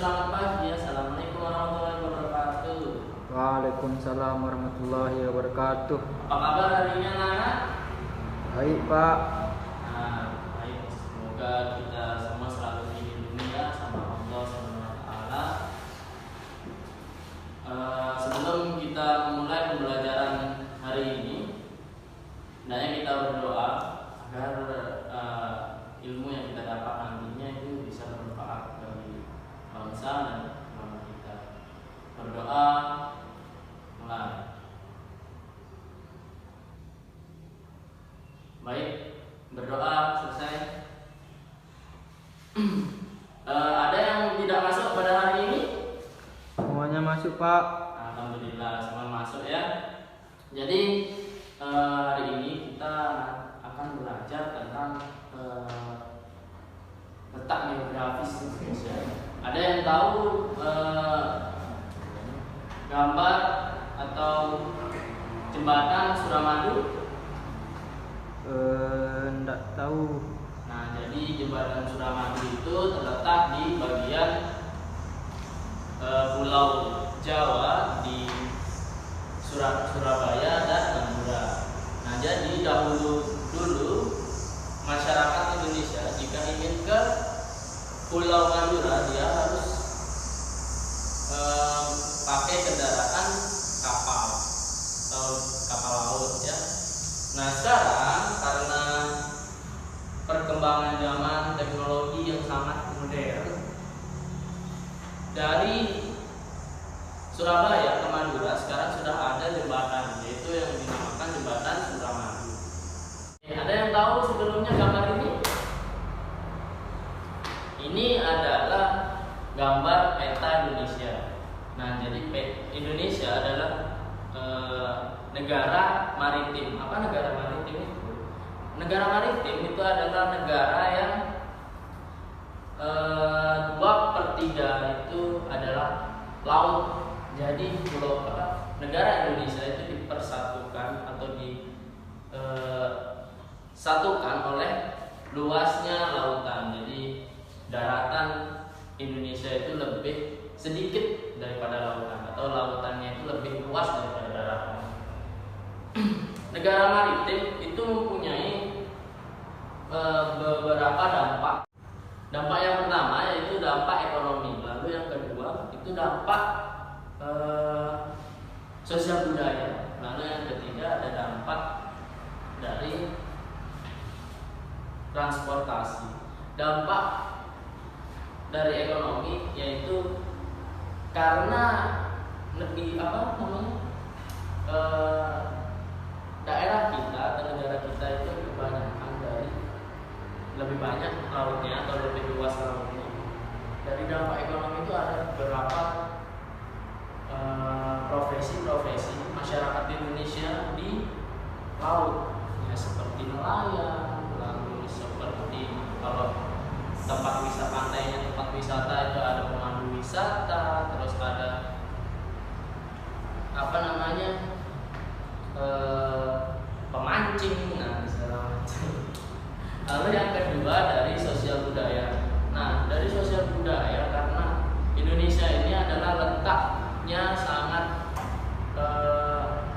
selamat pagi. Assalamualaikum warahmatullahi wabarakatuh. Waalaikumsalam warahmatullahi wabarakatuh. Apa kabar hari ini anak-anak? Baik Pak. Nah, baik. Semoga kita semua selalu dilindungi ya sama Allah SWT. Sebelum kita memulai pembelajaran hari ini, hendaknya kita berdoa agar ilmu yang kita dapat nantinya itu bisa bermanfaat bagi bangsa dan agama kita. Berdoa mulai. Baik, berdoa selesai. Ada yang tidak masuk pada hari ini? Semuanya masuk Pak. Alhamdulillah, semua masuk ya. Jadi hari ini kita akan belajar tentang letak geografis Indonesia. Ada yang tahu gambar atau jembatan Suramadu? Enggak tahu. Nah, jadi jembatan Suramadu itu terletak di bagian Pulau Jawa di Surabaya dan Madura. Nah, jadi dulu masyarakat Indonesia jika ingin ke Pulau Madura dia harus pakai kendaraan kapal atau kapal laut ya. Nah, sekarang karena perkembangan zaman teknologi yang sangat modern, dari Surabaya ke Madura sekarang sudah ada jembatan, yaitu yang dinamakan jembatan Suramadu. Ada yang tahu sebelumnya gambar ini? Ini adalah gambar peta Indonesia. Nah, jadi Indonesia adalah negara maritim. Apa negara maritim itu? Negara maritim itu adalah negara yang 2/3 itu adalah laut. Jadi negara Indonesia itu dipersatukan atau disatukan oleh luasnya lautan. Jadi daratan Indonesia itu lebih sedikit daripada lautan, atau lautannya itu lebih luas daripada daratan. Negara maritim itu mempunyai beberapa dampak. Dampak yang pertama yaitu dampak ekonomi, lalu yang kedua itu dampak sosial budaya, lalu yang ketiga ada dampak dari transportasi. Dampak dari ekonomi yaitu karena daerah kita atau negara kita itu kebanyakan dari lebih banyak lautnya atau lebih luas lautnya. Dari dampak ekonomi itu ada beberapa profesi masyarakat Indonesia di laut, ya, seperti nelayan, lalu seperti kalau tempat wisata pantainya, tempat wisata itu ada pemandu wisata, terus ada pemancing, nah segala macam. Lalu yang kedua dari sosial budaya. Nah, dari sosial budaya karena Indonesia ini adalah letaknya sangat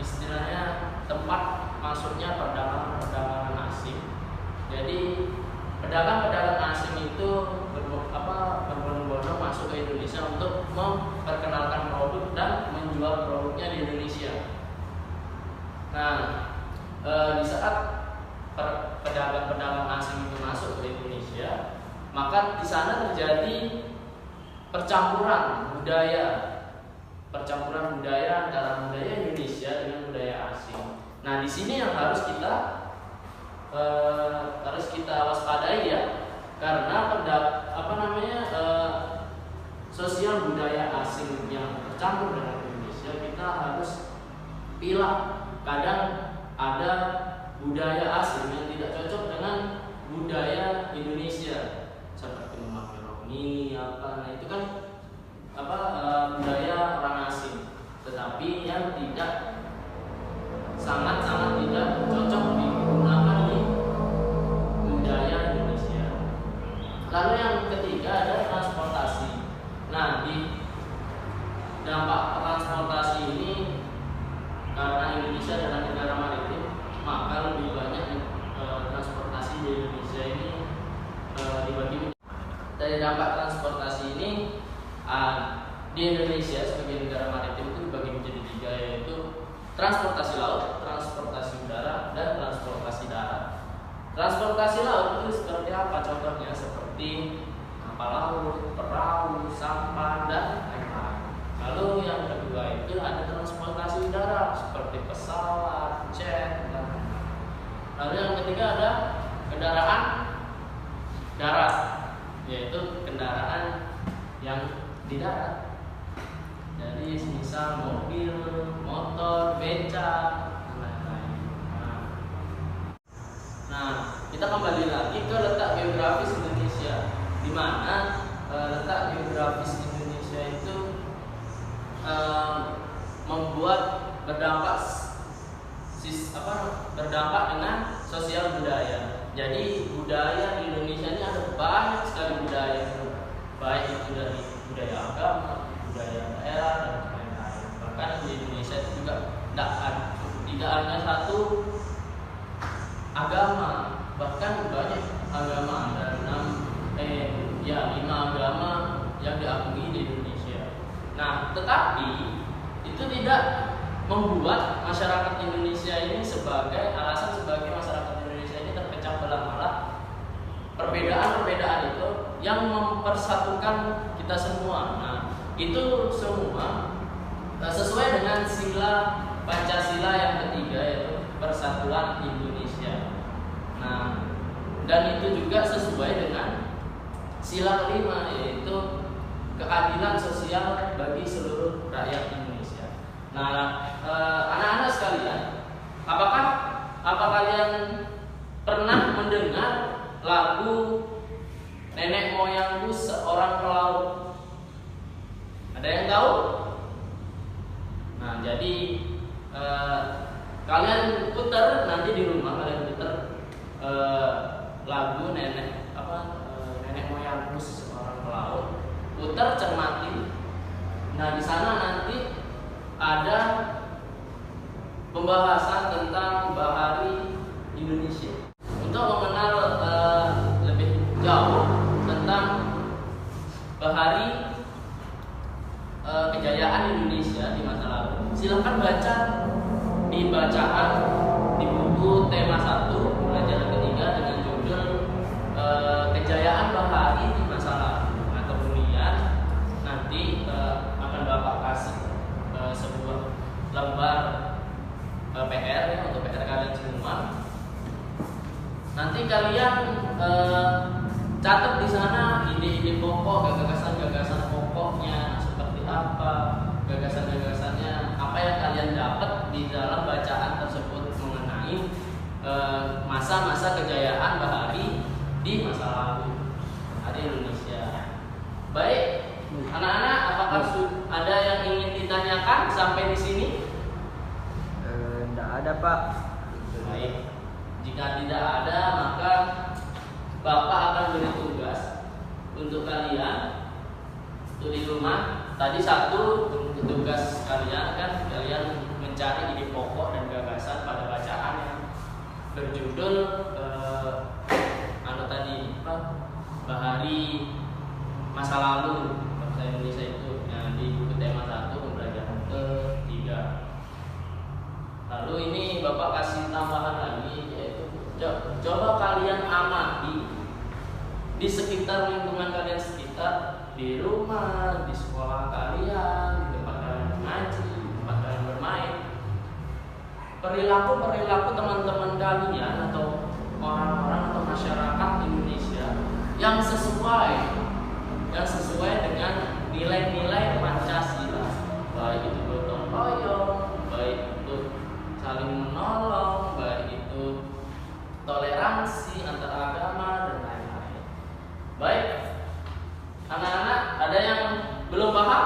istilahnya tempat masuknya perdagangan asing. Jadi pedagang-pedagang asing itu berbondong-bondong masuk ke Indonesia untuk memperkenalkan produk dan menjual produknya di Indonesia. Nah, di saat pedagang-pedagang asing itu masuk ke Indonesia, maka di sana terjadi percampuran budaya antara budaya Indonesia dengan budaya asing. Nah, di sini yang harus kita waspadai ya, karena sosial budaya asing yang bercampur dengan Indonesia kita harus pilah. Kadang ada budaya asing yang tidak cocok dengan budaya Indonesia, seperti memakai rok mini nah itu kan budaya orang asing, tetapi yang sangat-sangat tidak cocok digunakan di budaya Indonesia. Lalu yang ketiga ada transportasi. Nah, dampak transportasi ini, karena Indonesia adalah negara maritim, maka lebih banyak transportasi di Indonesia ini dibagi. Dari dampak transportasi ini, di Indonesia sebagai negara maritim itu dibagi menjadi 3, yaitu transportasi laut, transportasi udara, dan transportasi darat. Transportasi laut itu seperti apa? Contohnya seperti kapal laut, perahu, sampan, dan lain-lain. Lalu yang kedua itu ada transportasi udara seperti pesawat, jet, dan lain-lain. Lalu yang ketiga ada kendaraan darat, yaitu kendaraan yang di darat. Jadi misal mobil, motor, becak, dan lain-lain. Nah, kita kembali lagi ke letak geografis Indonesia, di mana letak geografis Indonesia itu membuat berdampak dengan sosial budaya. Jadi budaya di Indonesia ini ada banyak sekali budaya, baik itu dari budaya agama, budaya daerah, dan lain-lain. Bahkan di Indonesia itu juga tidak hanya satu agama, bahkan banyak agama, ada 5 agama yang diakui di Indonesia. Nah, tetapi itu tidak membuat masyarakat Indonesia ini alasan sebagai masyarakat Indonesia ini terpecah belah, malah perbedaan-perbedaan itu yang mempersatukan kita semua. Nah, itu semua sesuai dengan sila Pancasila yang ketiga, yaitu Persatuan Indonesia. Nah, dan itu juga sesuai dengan sila kelima, yaitu keadilan sosial bagi seluruh rakyat Indonesia. Nah, anak-anak sekalian, apa kalian pernah mendengar lagu Nenek Moyangku Seorang Pelaut? Ada yang tahu? Nah, jadi kalian putar nanti di rumah, kalian putar lagu Nenek Moyangku Seorang Pelaut, putar, cermati. Nah, di sana nanti ada pembahasan tentang bahari Indonesia. Untuk mengenal lebih jauh tentang bahari kejayaan Indonesia di masa lalu, silakan baca di bacaan di buku tema 1 pelajaran ketiga dengan judul Kejayaan Bahari di Masa Lalu. Nah, kemudian nanti akan Bapak kasih sebuah lembar PR untuk PR kalian semua. Nanti kalian catat di sana ide-ide pokok, gagasan-gagasan pokoknya seperti apa, gagasan-gagasannya apa yang kalian dapat di dalam bacaan tersebut mengenai masa-masa kejayaan bahari di masa lalu di Indonesia. Baik, anak-anak, apakah ada yang ingin ditanyakan sampai di sini? Tidak ada, Pak. Baik, jika tidak ada, maka Bapak akan beri tugas untuk kalian untuk di rumah. Tadi 1 untuk tugas kalian kan, kalian mencari ide pokok dan gagasan pada bacaan yang berjudul bahari masa lalu bangsa Indonesia itu, yang di buku tema 1 pembelajaran ke-3. Lalu ini Bapak kasih tambahan lagi, yaitu coba kalian amati di sekitar lingkungan kalian sekitar, di rumah, di sekolah kalian, di tempat kalian mengaji, di tempat kalian bermain, perilaku teman-teman kalian atau orang-orang atau masyarakat Indonesia yang sesuai dengan nilai-nilai Pancasila, baik itu gotong royong, baik itu saling menolong, baik itu toleransi antar agama, dan lain-lain. Baik, anak-anak, ada yang belum paham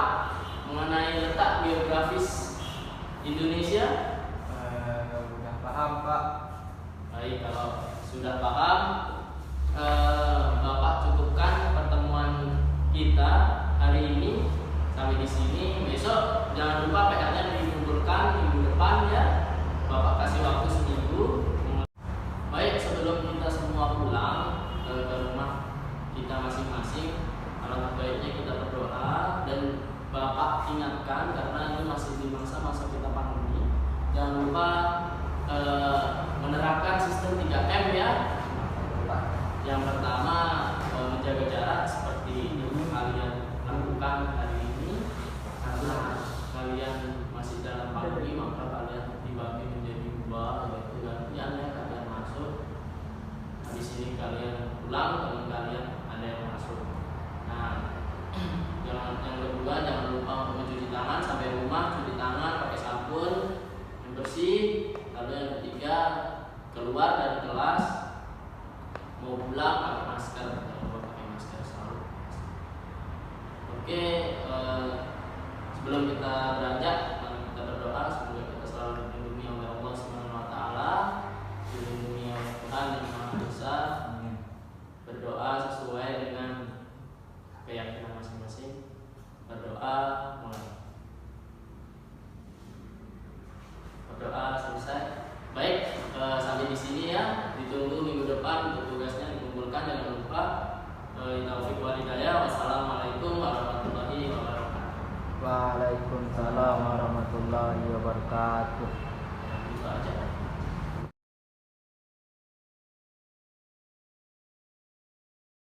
mengenai letak geografis Indonesia? Udah paham, Pak. Baik, kalau sudah paham, Bapak cukupkan pertemuan kita hari ini sampai di sini. Besok jangan lupa PR-nya dikumpulkan minggu depan ya. Bapak kasih waktu seminggu. Baik, sebelum kita semua pulang ke rumah kita masing-masing, alangkah baiknya kita berdoa dan Bapak ingatkan karena ini masih di masa-masa kita pandemi. Jangan lupa menerapkan sistem 3M ya. Yang pertama menjaga jarak seperti yang kalian lakukan hari ini. Karena kalian masih dalam pandemi, maka kalian dibagi menjadi dua, yaitu gantian ya, kalian masuk. Habis ini kalian pulang, teman kalian ada yang masuk. Nah, yang kedua jangan lupa untuk mencuci tangan sampai rumah, cuci tangan pakai sabun yang bersih. Lalu yang ketiga, keluar dari kelas mau pulang pakai masker, jangan lupa pakai masker selalu. Oke, sebelum kita beranjak, mari kita berdoa semoga kita selalu dilindungi oleh Allah Subhanahu wa taala, dilindungi oleh Tuhan yang Maha Esa. Berdoa sesuai dengan keyakinan masing-masing. Berdoa mulai. Berdoa selesai. Baik, sampai di sini ya. Ditunggu minggu depan untuk tugasnya dikumpulkan. Jangan lupa. Taufiq wal hidayah. Wassalamualaikum warahmatullahi wabarakatuh. Waalaikumsalam warahmatullahi wabarakatuh. Itu aja.